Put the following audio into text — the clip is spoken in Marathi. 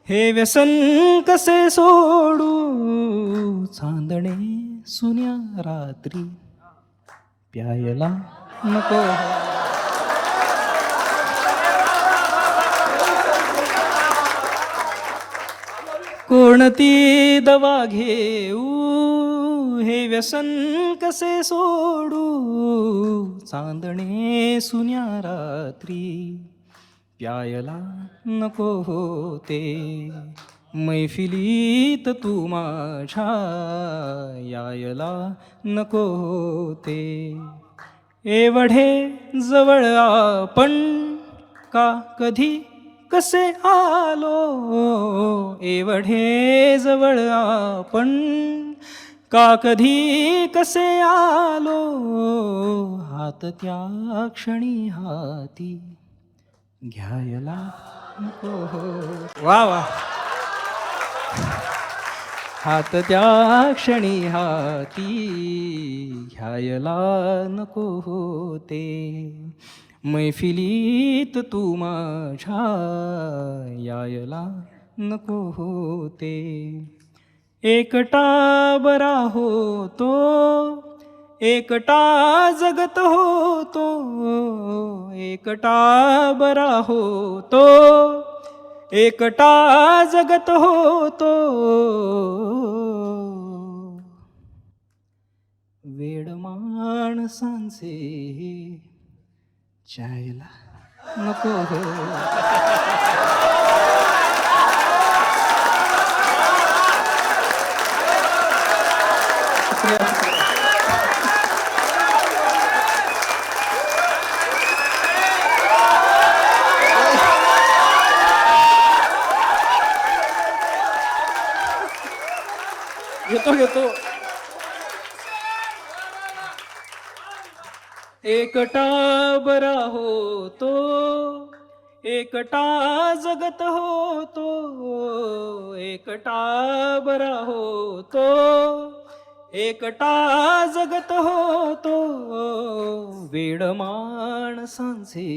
हे व्यसन कसे सोडू चांदणे सुन्या रात्री प्यायला नको. कोणती दवा घेऊ हे व्यसन कसे सोडू चांदणे सुन्या रात्री प्यायला नको होते. मैफिलीत तू माझ्या यायला नको होते. एवढे जवळ आपण का कधी कसे आलो. एवढे जवळ आपण का कधी कसे आलो. हात त्या क्षणी हाती घ्यायला नको. वा वा. हात त्या क्षणी हाती घ्यायला नको होते. मैफिलीत तू माझ्या यायला नको होते. एकटा बरा होतो एकटा जगत होतो. एकटा बरा होतो एकटा जगत होतो. वेड माणसांचे जायला नको हो. घेतो. एकटा बरा होतो एकटा जगत होतो. एकटा बरा होतो एकटा जगत होतो. वेड माणसांचे